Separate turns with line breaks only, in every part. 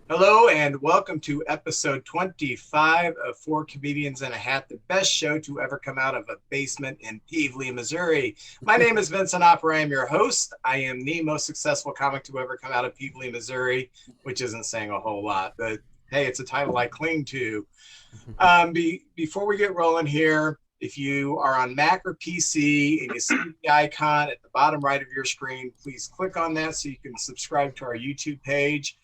Hello and welcome to episode 25 of Four Comedians and a Hat, the best show to ever come out of a basement in Pevely, Missouri. My name is Vincent Opper. I am your host. I am the most successful comic to ever come out of Pevely, Missouri, which isn't saying a whole lot, but hey, it's a title I cling to. Before we get rolling here, if you are on Mac or PC and you see the icon at the bottom right of your screen, please click on that so you can subscribe to our YouTube page,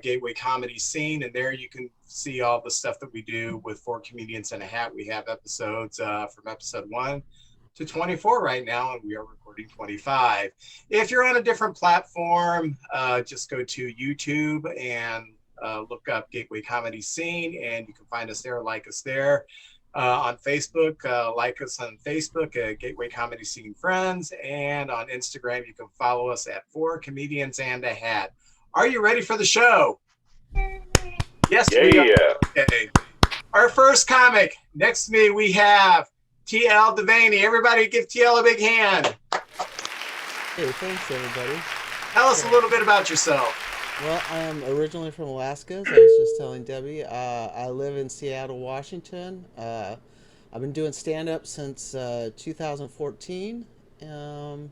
Gateway Comedy Scene, and there you can see all the stuff that we do with Four Comedians and a Hat. We have episodes from episode 1 to 24 right now, and we are recording 25. If you're on a different platform, just go to YouTube and look up Gateway Comedy Scene, and you can find us there, like us there. On Facebook, like us on Facebook, Gateway Comedy Scene Friends, and on Instagram, you can follow us at Four Comedians and a Hat. Are you ready for the show? Yes, we are. Okay. Our first comic. Next to me, we have TL DeVaney. Everybody give TL a big hand.
Hey, thanks everybody.
Tell us a little bit about yourself.
Well, I am originally from Alaska, as I was just telling Debbie. I live in Seattle, Washington. I've been doing stand-up since 2014. Um,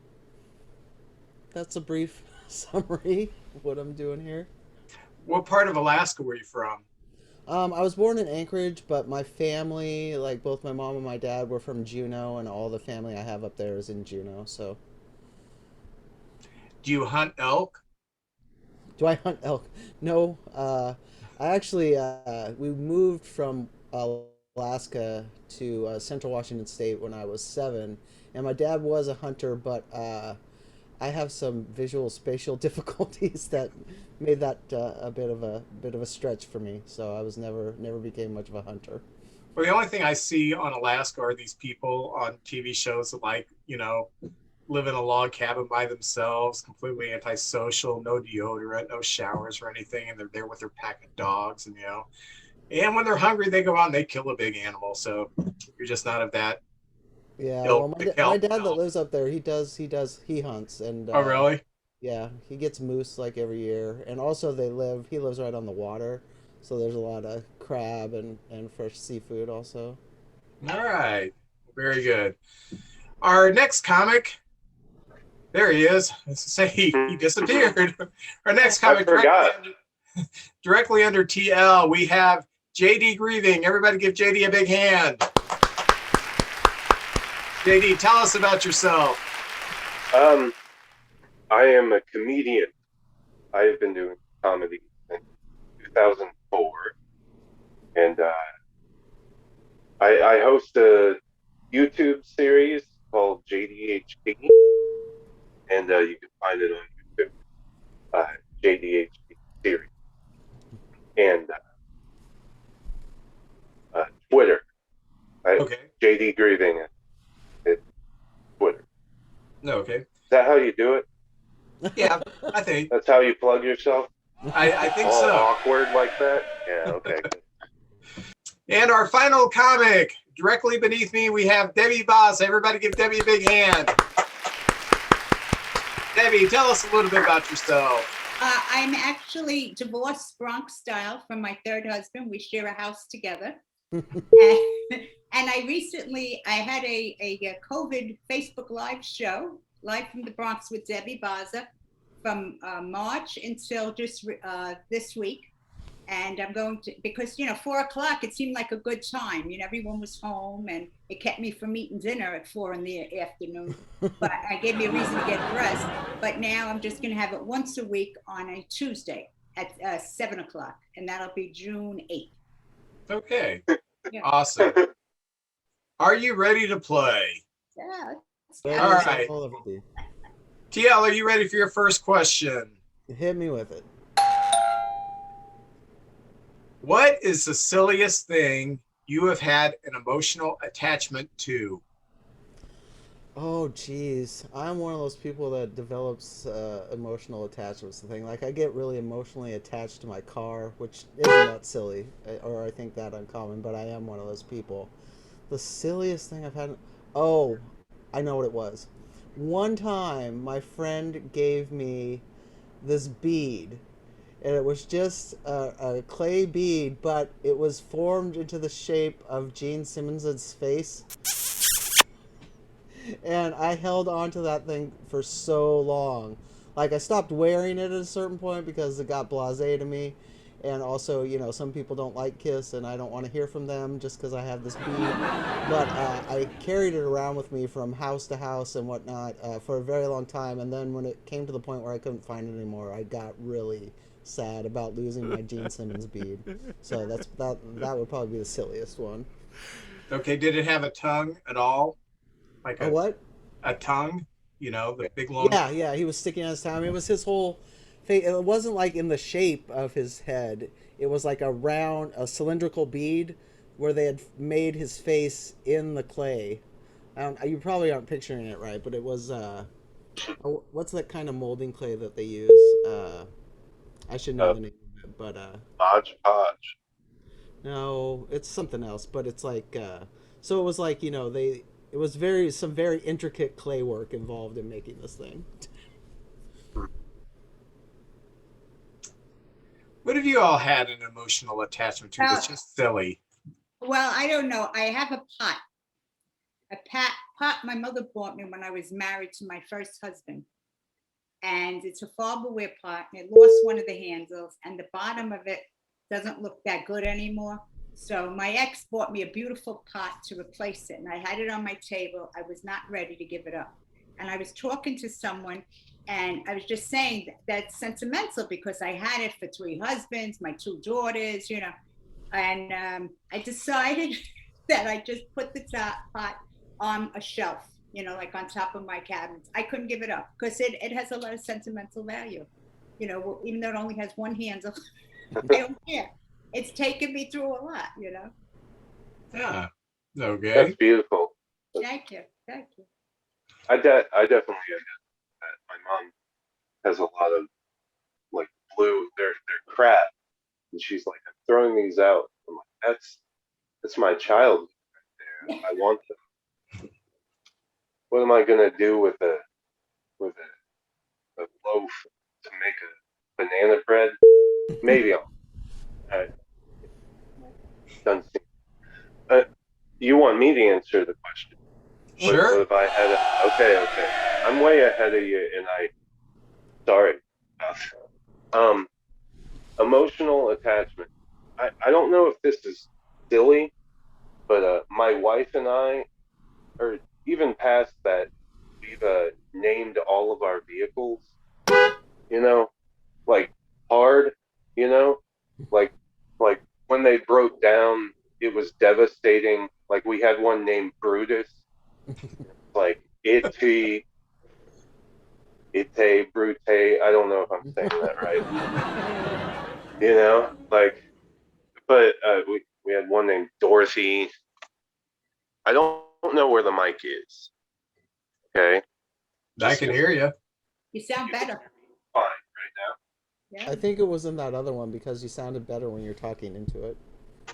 that's a brief summary of what I'm doing here.
What part of Alaska were you from?
I was born in Anchorage, but my family, like both my mom and my dad, were from Juneau, and all the family I have up there is in Juneau. So,
Do you hunt elk?
do I hunt elk? No. I actually we moved from Alaska to Central Washington State when I was 7, and my dad was a hunter, but I have some visual spatial difficulties that made that a bit of a stretch for me. So I was never became much of a hunter.
Well, the only thing I see on Alaska are these people on TV shows that, like, live in a log cabin by themselves, completely antisocial, no deodorant, no showers or anything, and they're there with their pack of dogs, and when they're hungry, they go out and they kill a big animal. So you're just not of that
Yeah, well,
ilk to
my
help.
dad that lives up there, he hunts, and
Oh, really?
yeah, he gets moose like every year, and also he lives right on the water, so there's a lot of crab and fresh seafood also.
All right. Very good. Our next comic, there he is. Let's say he disappeared. Our next
I
comic,
forgot.
directly under TL, we have JD Greving. Everybody give JD a big hand. JD, tell us about yourself.
Um, I am a comedian. I have been doing comedy since 2004, and I host a YouTube series called JDHP, and you can find it on YouTube, JDHP series, and Twitter.
Okay.
JD Grieving at Twitter.
No, okay.
Is that how you do it?
Yeah, I think.
That's how you plug yourself?
I think
All
so.
awkward like that? Yeah, okay.
And our final comic, directly beneath me, we have Debbie Bazza. Everybody give Debbie a big hand. Debbie, tell us a little bit about yourself.
I'm actually divorced Bronx style from my third husband. We share a house together. and, I had a COVID Facebook Live show, live from the Bronx with Debbie Bazza, from March until just this week. And I'm going to, because, 4 o'clock, it seemed like a good time. Everyone was home, and it kept me from eating dinner at 4 in the afternoon. But I gave me a reason to get dressed. But now I'm just going to have it once a week on a Tuesday at 7 o'clock. And that'll be June 8th.
Okay.
Yeah.
Awesome. Are you ready to play?
Yeah.
All right. TL, are you ready for your first question?
Hit me with it.
What is the silliest thing you have had an emotional attachment to?
Oh, geez. I'm one of those people that develops emotional attachments to things. Like, I get really emotionally attached to my car, which isn't that silly, or I think that uncommon, but I am one of those people. The silliest thing I've had... Oh, I know what it was. One time, my friend gave me this bead, and it was just a clay bead, but it was formed into the shape of Gene Simmons's face. And I held on to that thing for so long. Like, I stopped wearing it at a certain point because it got blasé to me. And also, some people don't like Kiss, and I don't want to hear from them just because I have this bead. But I carried it around with me from house to house and whatnot for a very long time. And then when it came to the point where I couldn't find it anymore, I got really sad about losing my Gene Simmons bead. So that would probably be the silliest one.
Okay, did it have a tongue at all? Like
A what?
a tongue? The big long.
Yeah, he was sticking out his tongue. It was his whole face. It wasn't like in the shape of his head. It was like a cylindrical bead where they had made his face in the clay. You probably aren't picturing it right, but it was what's that kind of molding clay that they use? I should know the name of it, but
Hodge Podge.
no, it's something else. But it's like so it was like it was some very intricate clay work involved in making this thing.
What have you all had an emotional attachment to that's just silly?
Well, I don't know. I have a pot. Pot my mother bought me when I was married to my first husband. And it's a Farberware pot, and it lost one of the handles, and the bottom of it doesn't look that good anymore. So my ex bought me a beautiful pot to replace it, and I had it on my table. I was not ready to give it up. And I was talking to someone, and I was just saying that's sentimental because I had it for 3 husbands, my 2 daughters, and I decided that I just put the pot on a shelf, like on top of my cabinets. I couldn't give it up because it has a lot of sentimental value, even though it only has 1 handle. I don't care. It's taken me through a lot,
Yeah. Okay.
That's beautiful.
Thank you.
I definitely get that. My mom has a lot of like blue. They're crap, and she's like, I'm throwing these out. I'm like, that's my child right there. I want them. What am I gonna do with a loaf to make a banana bread? Maybe I'll. Done. You want me to answer the question?
Sure.
What if I had okay. I'm way ahead of you, and sorry. Emotional attachment. I don't know if this is silly, but my wife and I, or even past that, we've named all of our vehicles, like hard, like when they broke down, it was devastating. Like we had one named Brutus, like Ite, Brute. I don't know if I'm saying that right. But we had one named Dorothy. I don't know where the mic is. Okay.
I can hear you.
You sound better.
Fine right now.
Yeah.
I think it was in that other one because you sounded better when you're talking into it.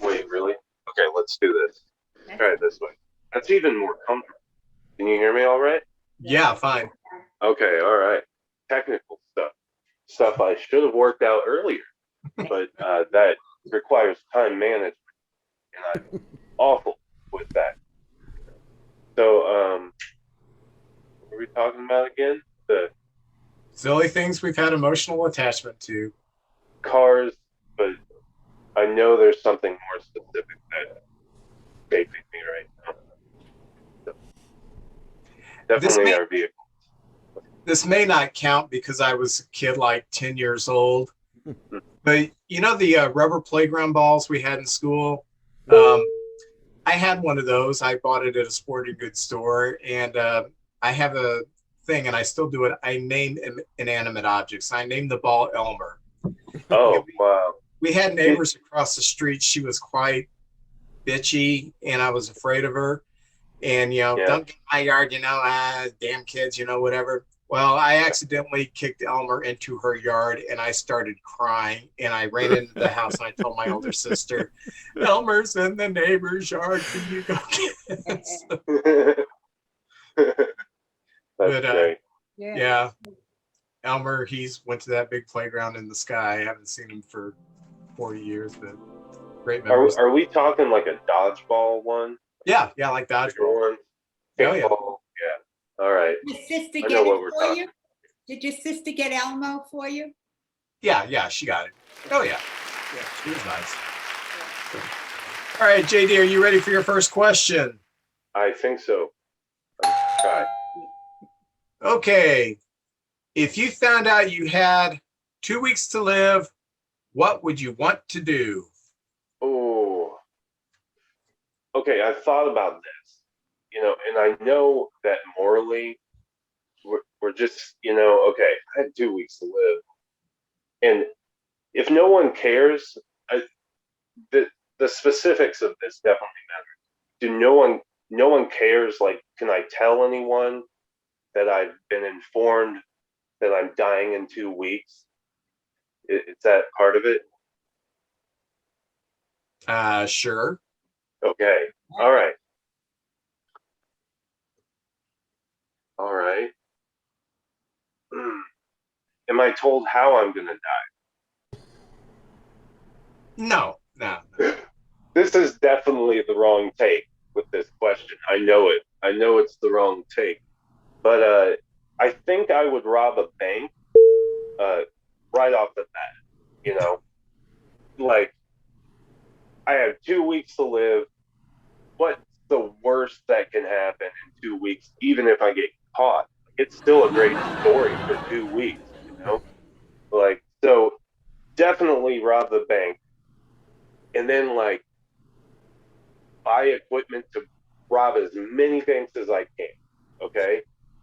Wait, really? Okay, let's do this. Try it this way. That's even more comfortable. Can you hear me all right?
Yeah, fine.
Okay, all right. Technical stuff I should have worked out earlier, but that requires time management, and I'm awful with that. So, what were we talking about again? The
silly things we've had emotional attachment to.
Cars, but I know there's something more specific that's escaping me right now. So, definitely our vehicle.
This may not count because I was a kid like 10 years old, but the rubber playground balls we had in school? I had one of those. I bought it at a sporting goods store, and I have a thing, and I still do it. I name inanimate objects. I named the ball Elmer.
Oh, wow.
We had neighbors across the street. She was quite bitchy, and I was afraid of her. And, don't get in my yard, damn kids, whatever. Well, I accidentally kicked Elmer into her yard, and I started crying, and I ran into the house, and I told my older sister, Elmer's in the neighbor's yard. Can you go get it?
That's great.
Yeah. Elmer, he's went to that big playground in the sky. I haven't seen him for 40 years, but great memories.
Are we talking like a dodgeball one?
Yeah, like dodgeball.
One?
Oh, yeah.
Yeah. All right.
Did your sister
I
get
know
it
what we're
for
talking.
you? Did your sister get Elmo for you?
Yeah, she got it. Oh, yeah. Yeah, she was nice. All right, JD, are you ready for your first question?
I think so. Try.
Okay. If you found out you had 2 weeks to live, what would you want to do?
Oh. Okay, I've thought about this, and I know that morally, we're just, okay, I had 2 weeks to live. And if no one cares, the specifics of this definitely matter. No one cares? Like, can I tell anyone that I've been informed that I'm dying in 2 weeks? Is that part of it?
Sure.
Okay. All right. Am I told how I'm going to die?
No.
This is definitely the wrong take with this question. I know it. I know it's the wrong take. But I think I would rob a bank right off the bat. Like, I have 2 weeks to live. What's the worst that can happen in 2 weeks, even if I get caught? It's still a great story for 2 weeks, Like, so definitely rob the bank. And then, like, buy equipment to rob as many banks as I can, okay?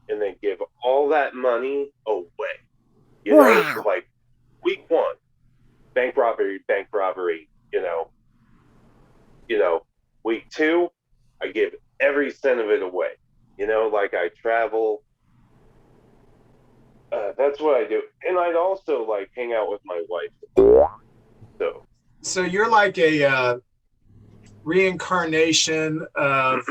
And then give all that money away. Like, week 1, bank robbery. Week 2, I give every cent of it away. Like, I travel. That's what I do. And I'd also, like, hang out with my wife.
So you're like a reincarnation of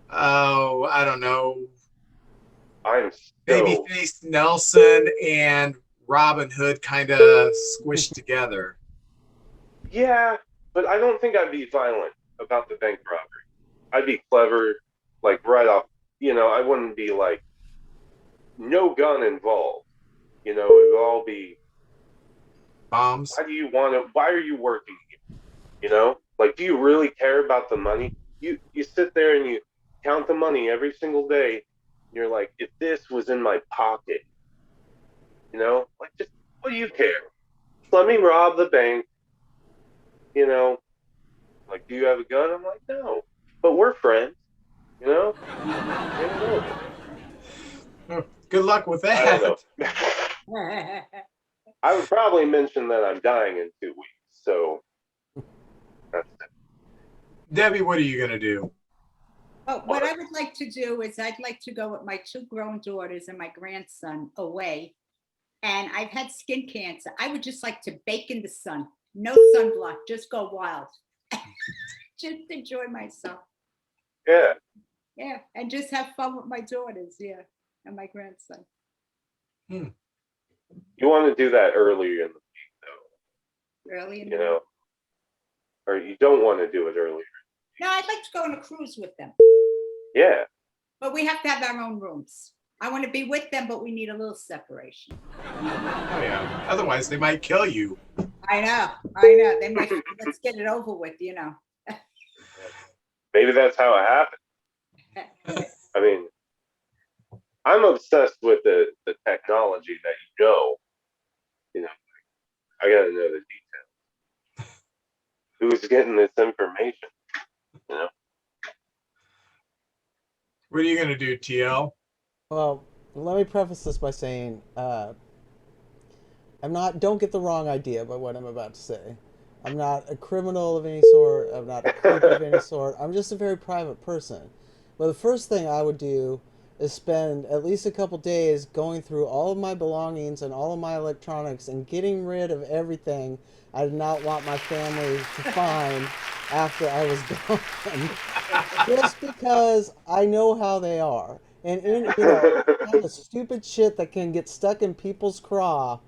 I don't know, Babyface Nelson and Robin Hood kind of squished together.
Yeah, but I don't think I'd be violent about the bank robbery. I'd be clever, like, right off. I wouldn't be like, no gun involved. It would all be
bombs.
Why are you working here? Like, do you really care about the money? You sit there and you count the money every single day. And you're like, if this was in my pocket, like, just, what do you care? Just let me rob the bank. Like, do you have a gun? I'm like, no, but we're friends.
Good luck with that.
I don't know. I would probably mention that I'm dying in 2 weeks. So that's it.
Debbie, what are you going to do?
Oh, what I would like to do is I'd like to go with my 2 grown daughters and my grandson away. And I've had skin cancer. I would just like to bake in the sun. No sunblock, just go wild. Just enjoy myself.
Yeah.
Yeah, and just have fun with my daughters, yeah, and my grandson.
You want to do that earlier in the week, though.
Early in the week?
Or you don't want to do it earlier.
No, I'd like to go on a cruise with them.
Yeah.
But we have to have our own rooms. I want to be with them, but we need a little separation.
Oh, yeah. Otherwise, they might kill you.
I know. They might, let's get it over with,
Maybe that's how it happened. I mean, I'm obsessed with the technology that I got to know the details. Who's getting this information?
What are you going to do, TL?
Well, let me preface this by saying, don't get the wrong idea by what I'm about to say. I'm not a criminal of any sort. I'm not a creep of any sort. I'm just a very private person. But the first thing I would do is spend at least a couple days going through all of my belongings and all of my electronics and getting rid of everything I did not want my family to find after I was gone. Just because I know how they are. And in, you know, all the stupid shit that can get stuck in people's craw.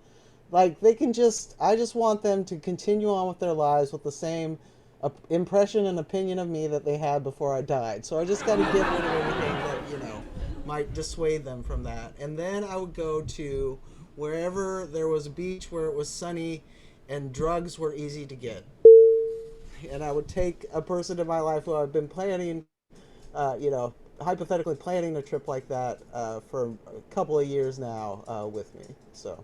Like, they can just, I just want them to continue on with their lives with the same impression and opinion of me that they had before I died. So I just got to get rid of everything that, you know, might dissuade them from that. And then I would go to wherever there was a beach where it was sunny and drugs were easy to get. And I would take a person in my life who I've been planning, you know, hypothetically planning a trip like that for a couple of years now with me. So.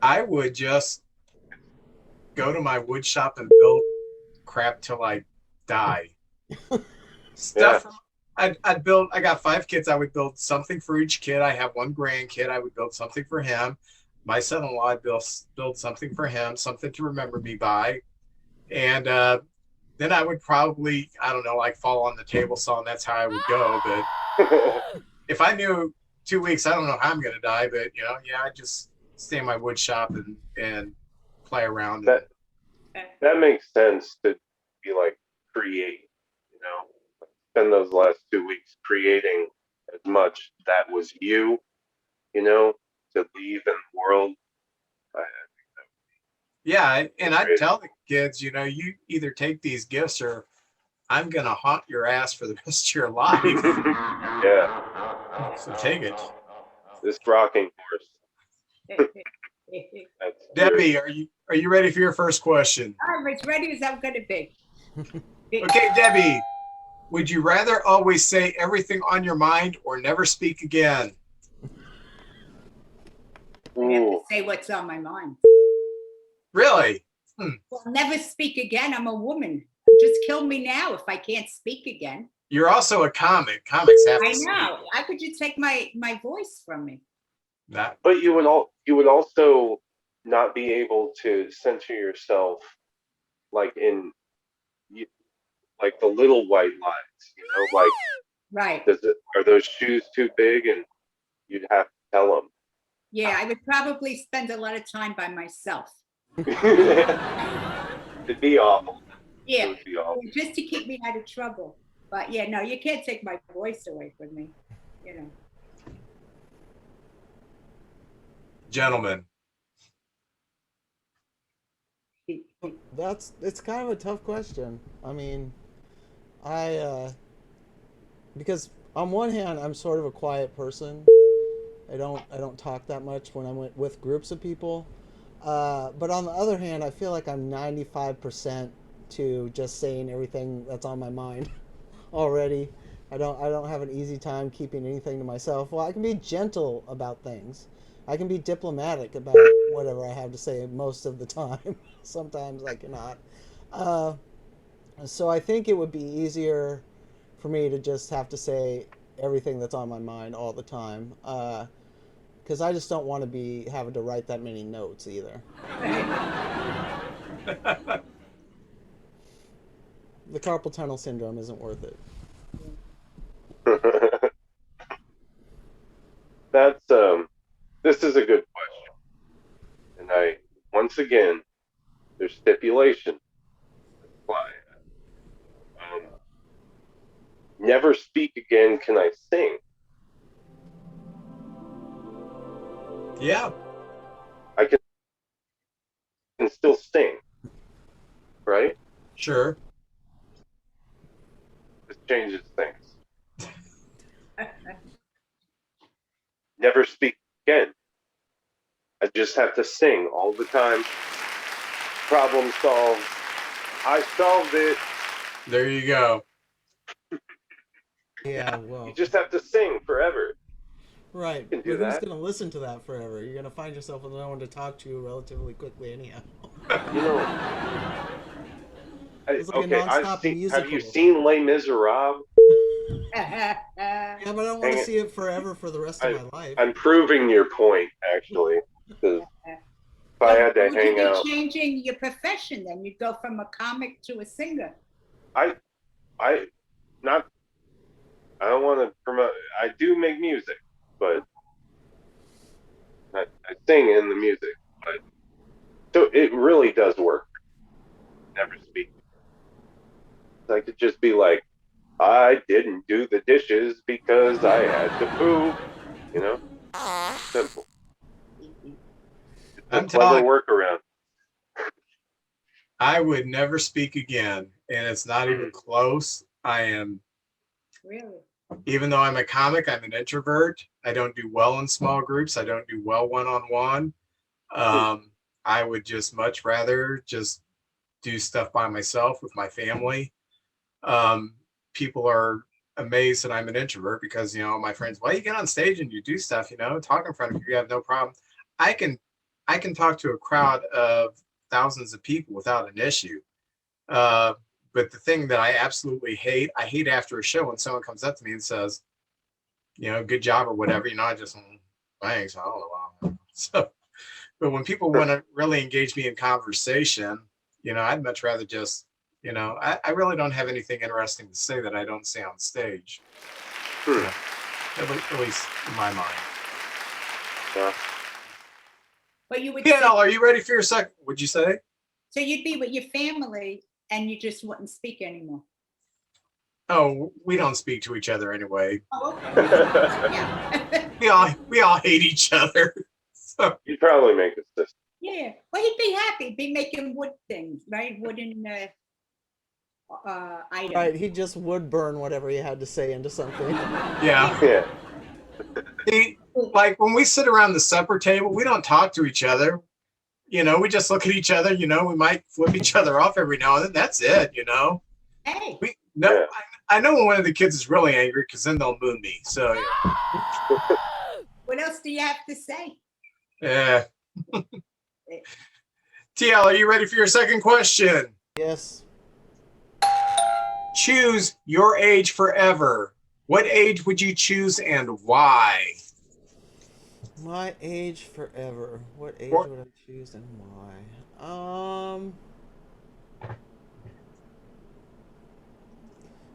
I would just go to my wood shop and build crap till I die. Stuff.
Yeah.
I'd build. I got 5 kids. I would build something for each kid. I have 1 grandkid. I would build something for him. My son-in-law, I'd build something for him, something to remember me by. And then I would probably, I don't know, like fall on the table saw, and that's how I would go. But if I knew 2 weeks, I don't know how I'm going to die. But, you know, yeah, I'd just stay in my wood shop and play around.
That makes sense to be like create, you know, spend those last 2 weeks creating as much that was you, you know, to leave in the world.
Yeah, and I'd tell the kids, you know, you either take these gifts or I'm going to haunt your ass for the rest of your life.
Yeah.
So take it.
This rocking horse.
Debbie, are you ready for your first question?
I'm as ready as I'm going to be.
Okay, Debbie, would you rather always say everything on your mind or never speak again?
I have to say what's on my mind.
Really?
Well, never speak again. I'm a woman. Just kill me now if I can't speak again.
You're also a comic. Comics have to
speak. I know. How could you take my voice from me?
But you would also not be able to censor yourself, like like the little white lies, you know, like
right.
Are those shoes too big, and you'd have to tell them.
Yeah, I would probably spend a lot of time by myself.
It'd be awful.
Yeah, it would be awful. Just to keep me out of trouble. But yeah, no, you can't take my voice away from me, you know.
Gentlemen.
It's kind of a tough question. I mean, because on one hand, I'm sort of a quiet person. I don't talk that much when I'm with groups of people. But on the other hand, I feel like I'm 95% to just saying everything that's on my mind already. I don't have an easy time keeping anything to myself. Well, I can be gentle about things. I can be diplomatic about whatever I have to say most of the time. Sometimes I cannot. So I think it would be easier for me to just have to say everything that's on my mind all the time. Because I just don't want to be having to write that many notes either. The carpal tunnel syndrome isn't worth it.
This is a good question. And once again, there's stipulation. Never speak again. Can I sing?
Yeah.
I can still sing, right?
Sure.
This changes things. Never speak again. I just have to sing all the time. Problem solved. I solved it.
There you go.
Yeah, well.
You just have to sing forever.
Right. But who's going to listen to that forever? You're going to find yourself with no one to talk to relatively quickly anyhow.
You know.
It's like a non-stop musical.
Have you seen Les Miserables?
Yeah, but I don't want to see it forever for the rest of my life.
I'm proving your point, actually. If I had to hang out.
You'd be changing your profession then. You'd go from a comic to a singer.
I don't want to promote. I do make music, but I sing in the music. But, so it really does work. Never speak. I could just be like, I didn't do the dishes because I had to poop. You know, simple. It's a
I'm
clever
telling you,
workaround.
I would never speak again, and it's not even close. I am,
Really?
even though I'm a comic, I'm an introvert. I don't do well in small groups. I don't do well one-on-one. I would just much rather just do stuff by myself with my family. Um, People are amazed that I'm an introvert because, my friends, well, you get on stage and you do stuff, talk in front of you, you have no problem. I can, I can talk to a crowd of thousands of people without an issue. Uh, but the thing that I absolutely hate, I hate after a show when someone comes up to me and says, good job or whatever, I just, thanks. I don't know. So, but when people want to really engage me in conversation, I'd much rather just, I really don't have anything interesting to say that I don't say on stage. At least in my mind.
Yeah.
But you would
Yeah, are you ready for your second? Would you say?
so you'd be with your family and you just wouldn't speak anymore.
Oh, we don't speak to each other anyway.
Oh, okay.
Yeah. we all hate each other. So.
You'd probably make a system.
Yeah. Well, he'd be happy. He'd be making wood things, right? Wooden items.
Right, he just would burn whatever he had to say into something.
Yeah.
Yeah.
Like when we sit around the supper table, we don't talk to each other. We just look at each other. We might flip each other off every now and then. That's it.
Hey.
Yeah. I know when one of the kids is really angry because then they'll moon me. So. Yeah.
What else do you have to say?
Yeah. TL, are you ready for your second question?
Yes.
Choose your age forever. What age would you choose and why?
My age forever. What age would I choose and why?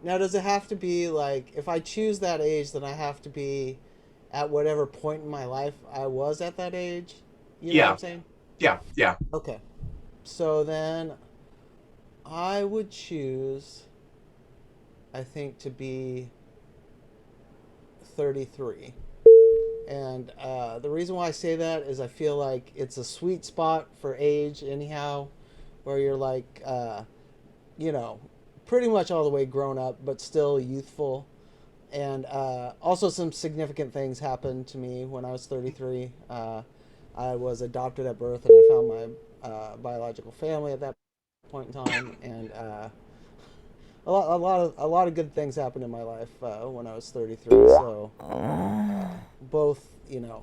Now, does it have to be like, if I choose that age, then I have to be at whatever point in my life I was at that age? You know what I'm saying?
Yeah.
Okay. So then I would choose, I think, to be 33. And the reason why I say that is I feel like it's a sweet spot for age anyhow, where you're like, pretty much all the way grown up, but still youthful. And also some significant things happened to me when I was 33. I was adopted at birth, and I found my biological family at that point in time, and a lot of good things happened in my life when I was 33. So both,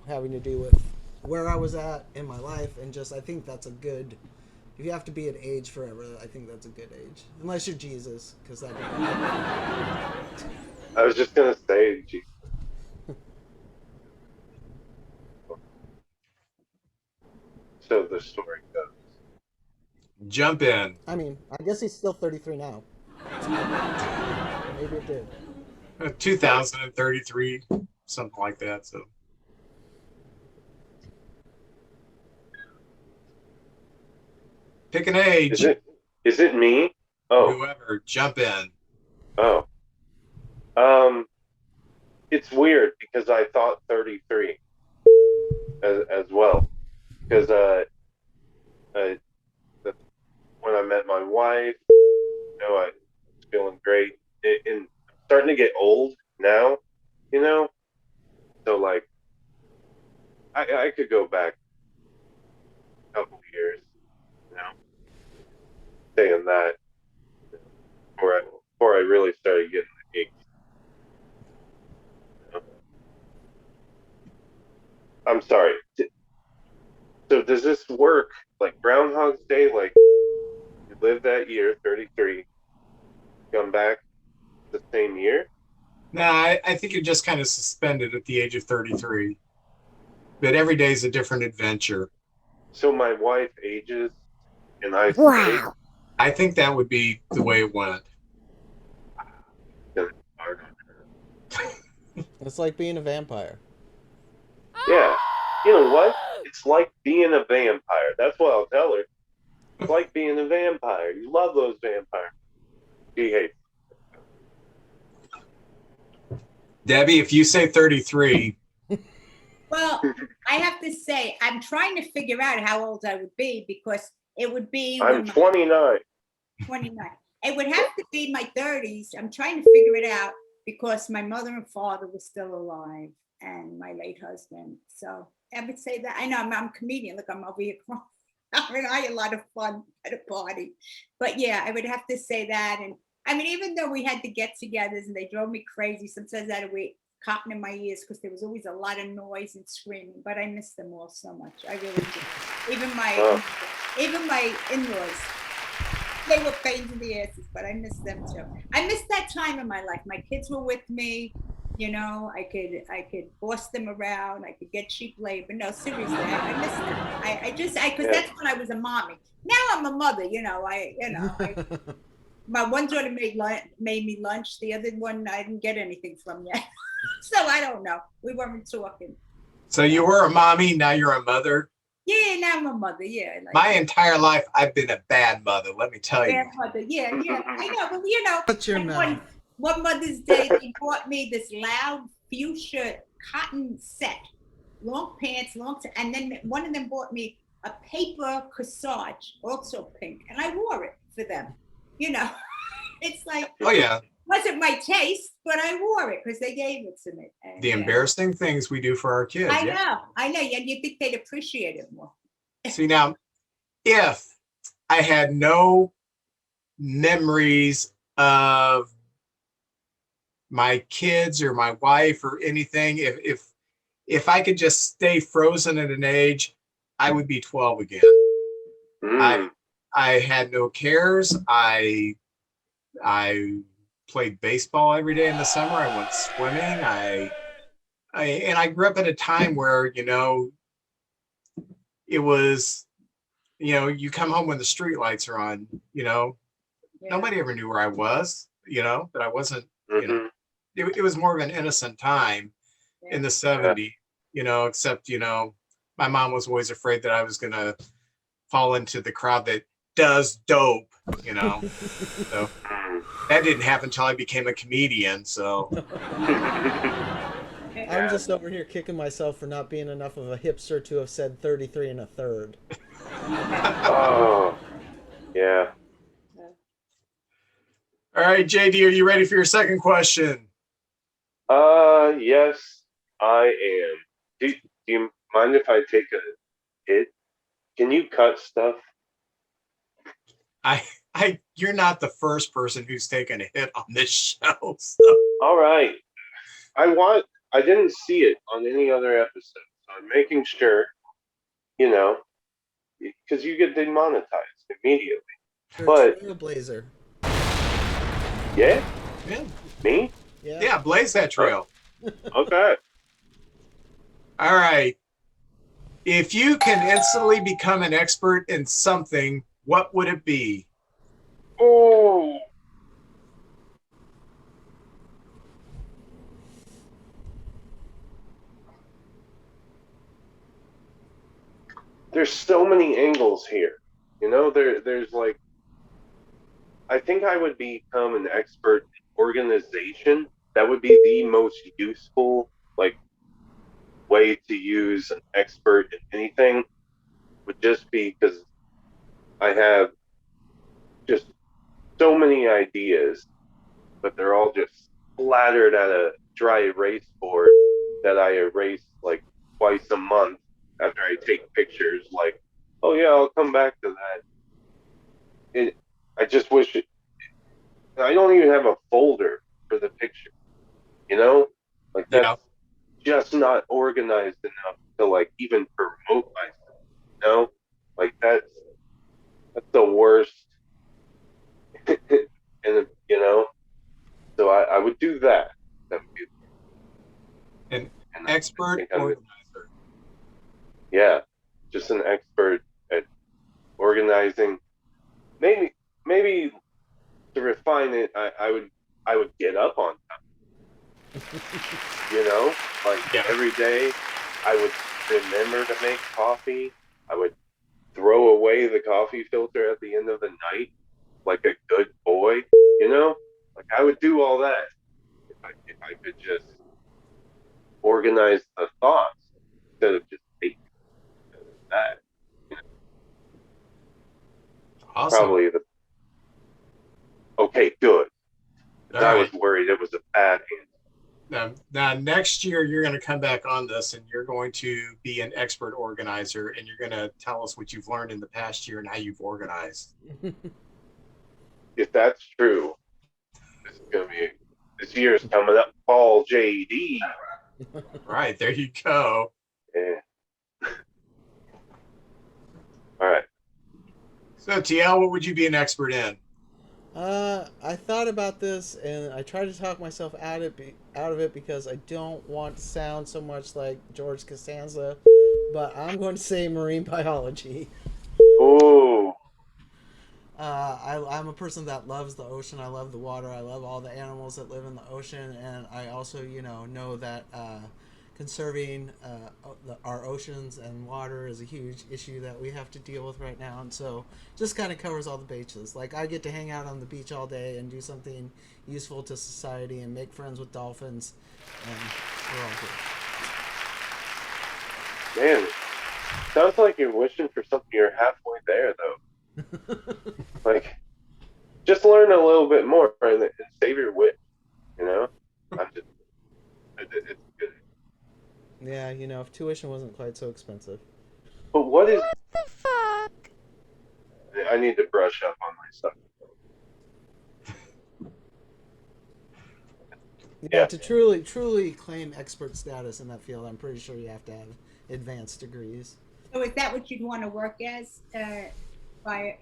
having to do with where I was at in my life, and just I think that's a good. If you have to be at age forever, I think that's a good age, unless you're Jesus, because that.
I was just gonna say, Jesus. So the story goes.
Jump in.
I mean, I guess he's still 33 now. Maybe it did.
2033, something like that. So. Pick an age.
Is it me? Oh.
Whoever, jump in.
Oh. It's weird because I thought 33 as well. Because when I met my wife, I was feeling great. And I'm starting to get old now, So like, I could go back a couple years, saying that before I really started getting the aches. I'm sorry. So does this work like Groundhog's Day? Like you live that year, 33, come back the same year?
Nah, I think you're just kind of suspended at the age of 33. But every day is a different adventure.
So my wife ages and I stay?
I think that would be the way it went.
It's like being a vampire.
Yeah. You know what? It's like being a vampire. That's what I'll tell her. It's like being a vampire. You love those vampires. She hates
Debbie, if you say 33,
Well, I have to say, I'm trying to figure out how old I would be because it would be
I'm 29.
29. It would have to be my 30s. I'm trying to figure it out because my mother and father were still alive and my late husband. So I would say that. I know I'm a comedian. Look, I'm over here crying. I mean, I had a lot of fun at a party. But yeah, I would have to say that. And I mean, even though we had the get-togethers and they drove me crazy, sometimes I had to wait cotton in my ears because there was always a lot of noise and screaming. But I miss them all so much. I really do. Even my in-laws. They were pains in the asses, but I miss them too. I miss that time in my life. My kids were with me. You know, I could boss them around. I could get cheap labor. No, seriously, I miss them. Because that's when I was a mommy. Now I'm a mother. My one daughter made me lunch. The other one I didn't get anything from yet. So I don't know. We weren't talking.
so you were a mommy, now you're a mother.
Yeah, now I'm a mother. Yeah.
My entire life, I've been a bad mother. Let me tell you.
Bad mother. Yeah. I know. Well,
What's your mouth?
One Mother's Day, they bought me this loud fuchsia cotton set, long pants, and then one of them bought me a paper corsage, also pink, and I wore it for them. It's like,
Oh yeah,
wasn't my taste, but I wore it because they gave it to me. And,
the embarrassing things we do for our kids.
I know. And you think they'd appreciate it more.
See now, if I had no memories of my kids or my wife or anything, if I could just stay frozen at an age, I would be 12 again. I had no cares. I played baseball every day in the summer. I went swimming. I grew up at a time where, it was, you come home when the street lights are on, nobody ever knew where I was, but I wasn't, it was more of an innocent time in the 70s, except, my mom was always afraid that I was going to fall into the crowd that does dope, so that didn't happen until I became a comedian. So
I'm just over here kicking myself for not being enough of a hipster to have said 33 1/3.
Oh, yeah.
all right, JD, are you ready for your second question?
Yes, I am. Do you mind if I take a hit? Can you cut stuff?
You're not the first person who's taken a hit on this show. So.
All right. I didn't see it on any other episode, so I'm making sure, because you get demonetized immediately. But
Trailblazer.
Yeah?
Yeah.
Me?
Yeah, blaze that trail.
Okay.
All right. If you can instantly become an expert in something, what would it be?
Oh. There's so many angles here. There's like, I think I would become an expert in organization. That would be the most useful, way to use an expert in anything. Would just be because I have just so many ideas, but they're all just splattered at a dry erase board that I erase twice a month after I take pictures. Oh yeah, I'll come back to that. I just wish I don't even have a folder for the picture. That's just not organized enough to even promote myself. That's the worst. And so I would do that. That would be
an expert organizer.
Yeah, just an expert at organizing. Maybe to refine it, I would get up on time. Every day, I would remember to make coffee. I would throw away the coffee filter at the end of the night, like a good boy. I would do all that if I could just organize the thoughts instead of just taking that.
Awesome.
Probably okay, good.
All
I
right.
was worried it was a bad answer.
Now, next year, you're going to come back on this and you're going to be an expert organizer and you're going to tell us what you've learned in the past year and how you've organized.
If that's true, this year's coming up, fall JD.
Right, there you go.
Yeah. All right.
So, TL, what would you be an expert in?
I thought about this and I tried to talk myself out of it because I don't want to sound so much like George Costanza, but I'm going to say marine biology.
Ooh.
I'm a person that loves the ocean. I love the water. I love all the animals that live in the ocean, and I also, know that conserving our oceans and water is a huge issue that we have to deal with right now. And so, just kind of covers all the bases. Like I get to hang out on the beach all day and do something useful to society and make friends with dolphins, and we're all good.
Man, sounds like you're wishing for something. You're halfway there, though. Like, just learn a little bit more and save your wish. I'm just, it's good.
Yeah, if tuition wasn't quite so expensive.
But what the fuck? I need to brush up on my stuff.
Yeah, to truly claim expert status in that field, I'm pretty sure you have to have advanced degrees.
So is that what you'd want to work as? Right?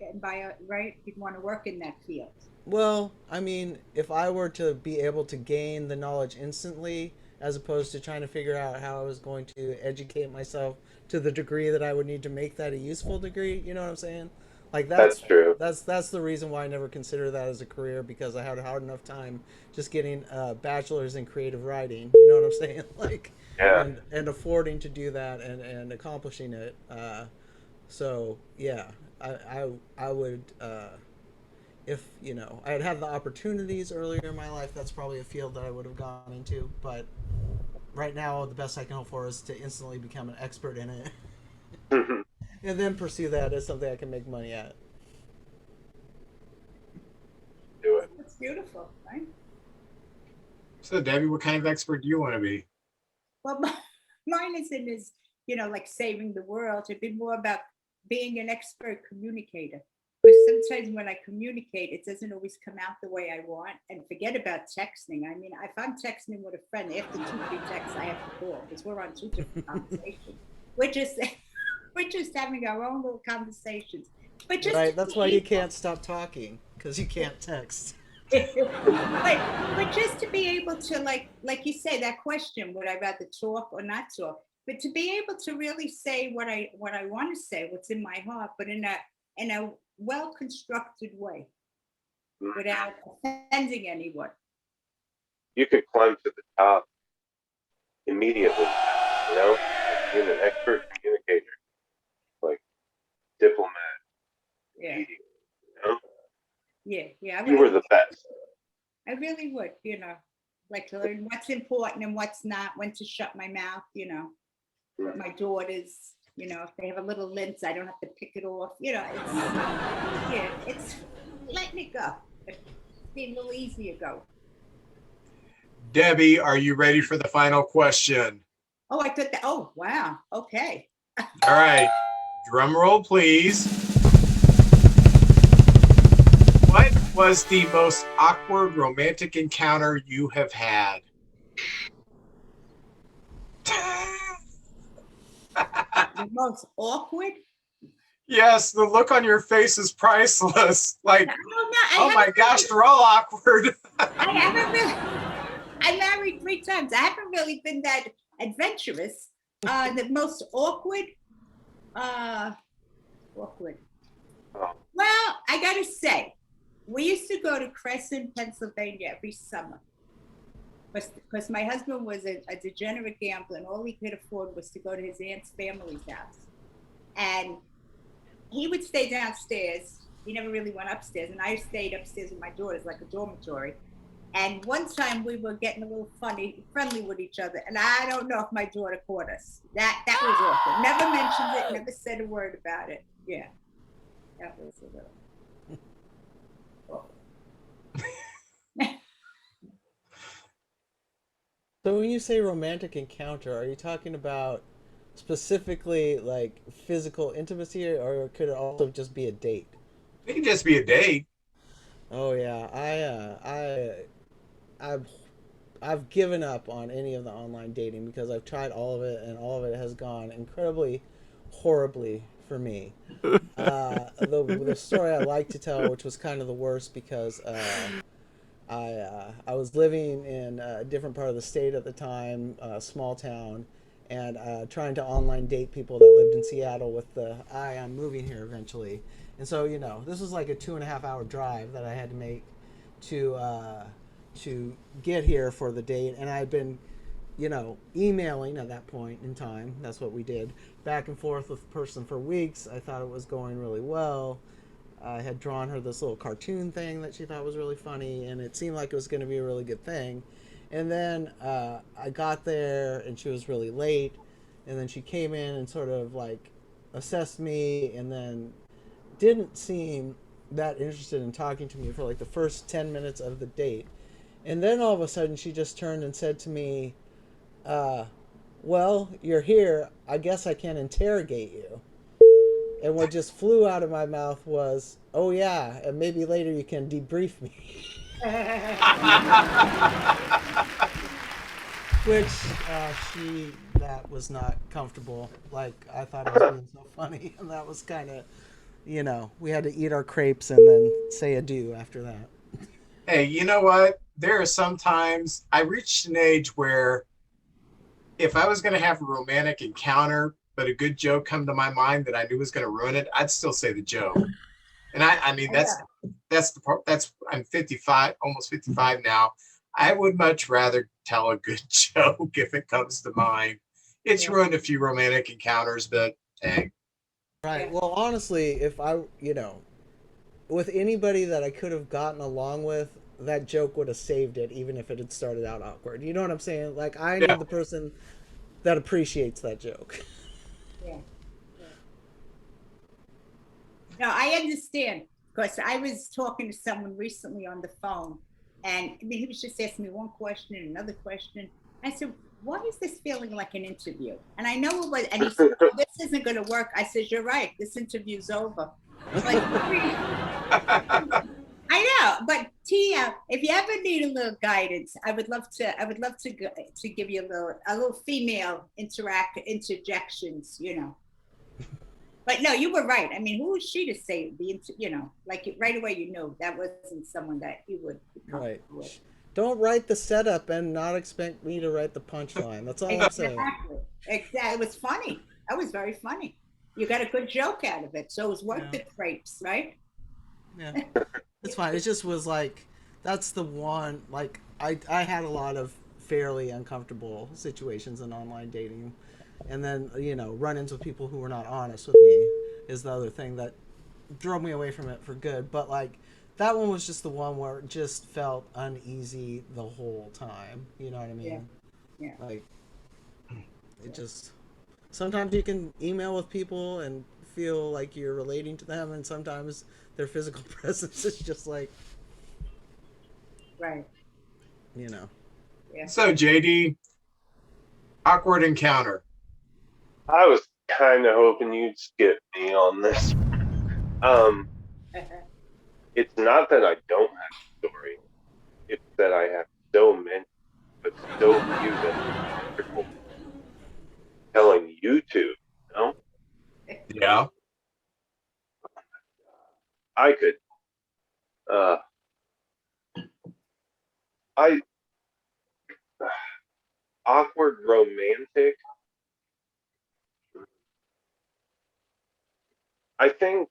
You'd want to work in that field.
Well, I mean, if I were to be able to gain the knowledge instantly, as opposed to trying to figure out how I was going to educate myself to the degree that I would need to make that a useful degree, you know what I'm saying? Like
That's true.
That's the reason why I never considered that as a career, because I had a hard enough time just getting a bachelor's in creative writing, you know what I'm saying? Like,
Yeah.
and affording to do that and accomplishing it. So yeah, I would if I had the opportunities earlier in my life, that's probably a field that I would have gone into. But right now, the best I can hope for is to instantly become an expert in it, and then pursue that as something I can make money at.
Do it.
That's beautiful, right?
So, Debbie, what kind of expert do you want to be?
Well, mine isn't as, like saving the world. It'd be more about being an expert communicator. But sometimes when I communicate, it doesn't always come out the way I want. And forget about texting. I mean, if I'm texting with a friend, after 2-3 texts, I have to call because we're on 2 different conversations. We're just having our own little conversations. But just
Right, that's why you can't stop talking, because you can't text.
but just to be able to like you say, that question, would I rather talk or not talk? But to be able to really say what I want to say, what's in my heart, but in a well-constructed way, without offending anyone.
You could climb to the top immediately, being an expert communicator, like diplomat,
Yeah.
media,
Yeah.
You were the best.
I really would, like to learn what's important and what's not, when to shut my mouth, with my daughters, if they have a little lint, I don't have to pick it off, it's letting it go. It's being a little easier go.
Debbie, are you ready for the final question?
Oh, I thought that. Oh, wow. Okay.
All right. Drum roll, please. What was the most awkward romantic encounter you have had?
The most awkward?
Yes, the look on your face is priceless. Like, oh my gosh, they're all awkward.
I'm married 3 times. I haven't really been that adventurous. The most awkward. Awkward. Well, I gotta say, we used to go to Crescent, Pennsylvania every summer. Because my husband was a degenerate gambler, and all he could afford was to go to his aunt's family's house. And he would stay downstairs. He never really went upstairs. And I stayed upstairs with my daughters, like a dormitory. And one time we were getting a little friendly with each other, and I don't know if my daughter caught us. That was awful. Never mentioned it, never said a word about it. Yeah, that was a little.
So when you say romantic encounter, are you talking about specifically like physical intimacy, or could it also just be a date?
It can just be a date.
Oh yeah, I've I've given up on any of the online dating because I've tried all of it, and all of it has gone incredibly horribly for me. The story I like to tell, which was kind of the worst, because I was living in a different part of the state at the time, a small town, and trying to online date people that lived in Seattle with the I'm moving here eventually. And so, this was like a 2.5 hour drive that I had to make to get here for the date. And I'd been, emailing at that point in time. That's what we did, back and forth with the person for weeks. I thought it was going really well. I had drawn her this little cartoon thing that she thought was really funny, and it seemed like it was going to be a really good thing. And then I got there, and she was really late, and then she came in and sort of like assessed me, and then didn't seem that interested in talking to me for like the first 10 minutes of the date. And then all of a sudden she just turned and said to me, well, you're here, I guess I can interrogate you. And what just flew out of my mouth was, oh yeah, and maybe later you can debrief me. Which that was not comfortable. Like, I thought I was being so funny, and that was kind of, we had to eat our crepes and then say adieu after that.
Hey, you know what? There are sometimes I reached an age where if I was going to have a romantic encounter, but a good joke come to my mind that I knew was going to ruin it, I'd still say the joke. And I mean, that's the part. I'm 55, almost 55 now. I would much rather tell a good joke if it comes to mind. It's ruined a few romantic encounters, but hey.
Right. Well, honestly, if I, with anybody that I could have gotten along with, that joke would have saved it, even if it had started out awkward. You know what I'm saying? Like, I need the person that appreciates that joke.
Yeah. No, I understand, because I was talking to someone recently on the phone, and he was just asking me one question and another question. I said, why is this feeling like an interview? And I know it was, and he said, oh, this isn't going to work. I said, you're right. This interview's over. Like, I know, but Tia, if you ever need a little guidance, I would love to give you a little female interjections, But no, you were right. I mean, who is she to say like right away, that wasn't someone that you would be comfortable with.
Don't write the setup and not expect me to write the punchline. That's all I'm saying.
Exactly. It was funny. That was very funny. You got a good joke out of it, so it was worth the crepes, right?
Yeah, it's fine. It just was like, that's the one. Like, I had a lot of fairly uncomfortable situations in online dating, and then run-ins with people who were not honest with me is the other thing that drove me away from it for good. But like, that one was just the one where it just felt uneasy the whole time. You know what I mean?
Yeah.
Like, it just, sometimes you can email with people and feel like you're relating to them, and sometimes their physical presence is just like,
right.
Yeah.
So JD, awkward encounter.
I was kind of hoping you'd skip me on this. It's not that I don't have a story. It's that I have so many, but so few that I'm comfortable telling you to,
Yeah.
I could, awkward romantic. I think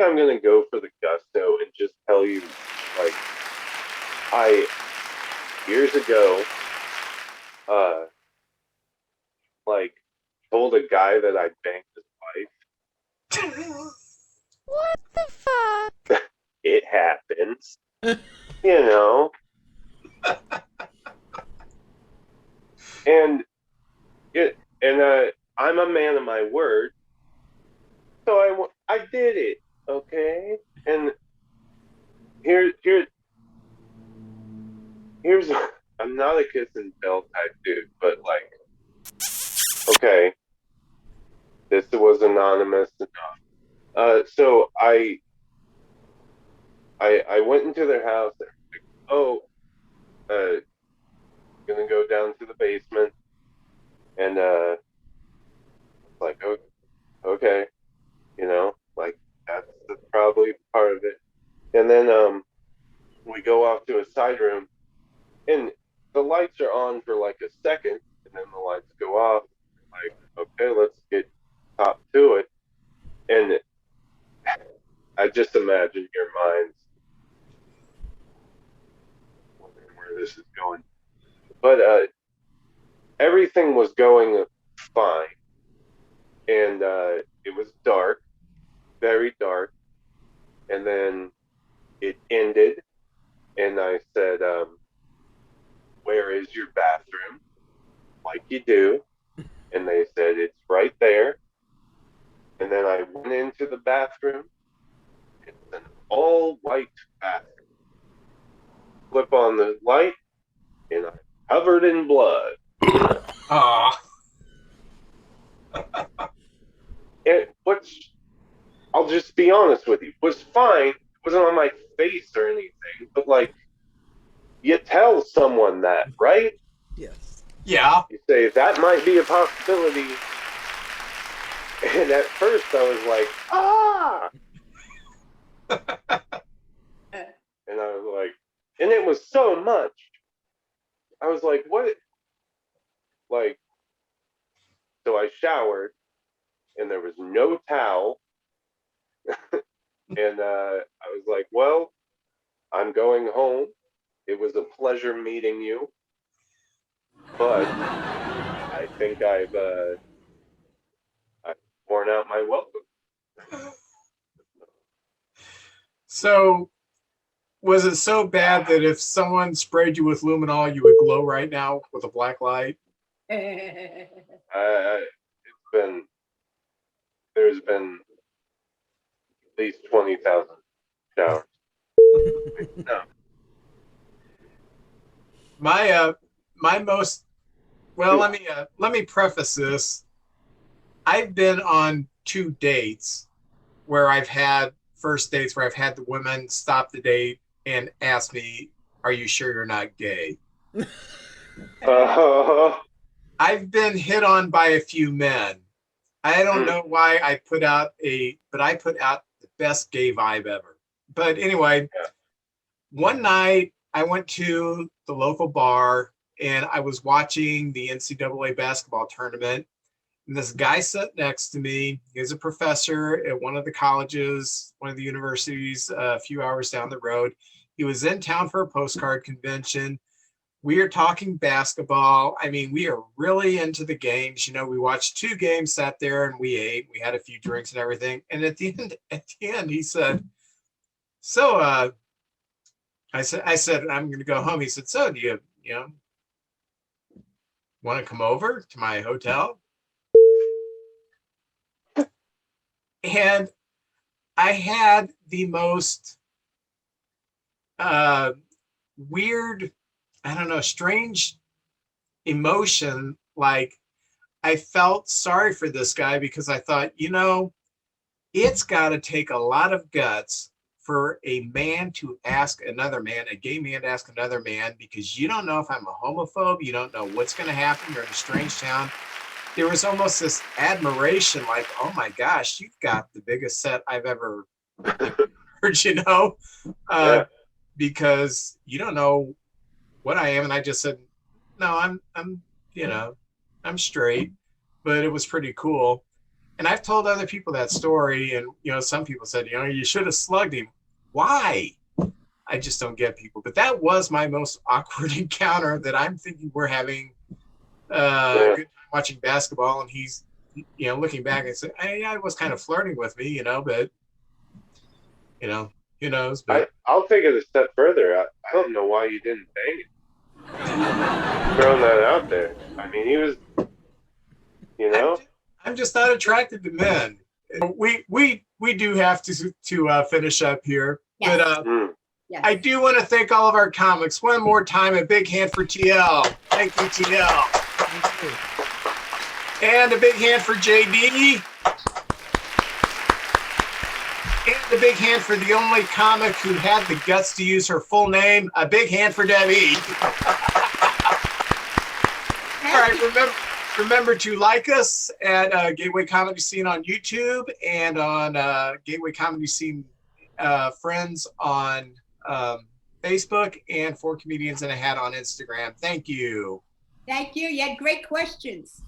I'm gonna go for the gusto and just tell you, like, I years ago, like, told a guy that I banged his wife.
What the fuck?
It happens. you know, and I'm a man of my word, so I did it, okay? And here here's I'm not a kiss and tell type dude, but like, okay, this was anonymous enough. So I went into their house. They're like, oh, gonna go down to the basement, and like, okay, like that's probably part of it. And then we go off to a side room, and the lights are on for like a second, and then the lights go off. Like, okay, let's get top to it. And I just imagine your minds wondering where this is going. But everything was going fine, and it was dark, very dark, and then it ended, and I said, "Where is your bathroom?" Like you do, and they said it's right there. And then I went into the bathroom. It's an all-white bathroom. Flip on the light, and I'm covered in blood.
Ah.
Which, I'll just be honest with you, was fine. It wasn't on my face or anything, but like, you tell someone that, right?
Yes.
Yeah.
You say, that might be a possibility. And at first I was like, ah! And I was like, and it was so much. I was like, what? Like, so I showered, and there was no towel. And I was like, well, I'm going home. It was a pleasure meeting you. But I think I've worn out my welcome.
So, was it so bad that if someone sprayed you with luminol, you would glow right now with a black light?
There's been at least 20,000 showers. No.
My most, well, let me preface this. I've been on 2 dates where I've had first dates where I've had the women stop the date and ask me, "Are you sure you're not gay?" I've been hit on by a few men. I don't know why I put out the best gay vibe ever. But anyway, one night I went to the local bar and I was watching the NCAA basketball tournament. And this guy sat next to me. He was a professor at one of the colleges, one of the universities a few hours down the road. He was in town for a postcard convention. We are talking basketball. I mean, we are really into the games. We watched 2 games, sat there, and we ate. We had a few drinks and everything. And at the end, he said, "So, I said, I'm going to go home." He said, "So, do you want to come over to my hotel?" And I had the most weird, I don't know, strange emotion. Like, I felt sorry for this guy because I thought, it's got to take a lot of guts for a man to ask another man, a gay man to ask another man, because you don't know if I'm a homophobe. You don't know what's going to happen. You're in a strange town. There was almost this admiration, like, oh my gosh, you've got the biggest set I've ever heard, because you don't know what I am. And I just said, no, I'm straight, but it was pretty cool. And I've told other people that story, and some people said, you should have slugged him. Why? I just don't get people. But that was my most awkward encounter that I'm thinking we're having a good time watching basketball, and he's looking back and saying, hey, I was kind of flirting with me, but Who knows? But
I'll take it a step further. I don't know why you didn't bang it. Throwing that out there. I mean, he was, you know.
I'm just not attracted to men. We do have to finish up here,
Yes.
but
Yes.
I do want to thank all of our comics one more time. A big hand for TL. Thank you, TL.
Thank you.
And a big hand for JD. And a big hand for the only comic who had the guts to use her full name. A big hand for Debbie. All right, remember to like us at Gateway Comedy Scene on YouTube and on Gateway Comedy Scene Friends on Facebook and 4 Comedians in a Hat on Instagram. Thank you.
Thank you. You had great questions.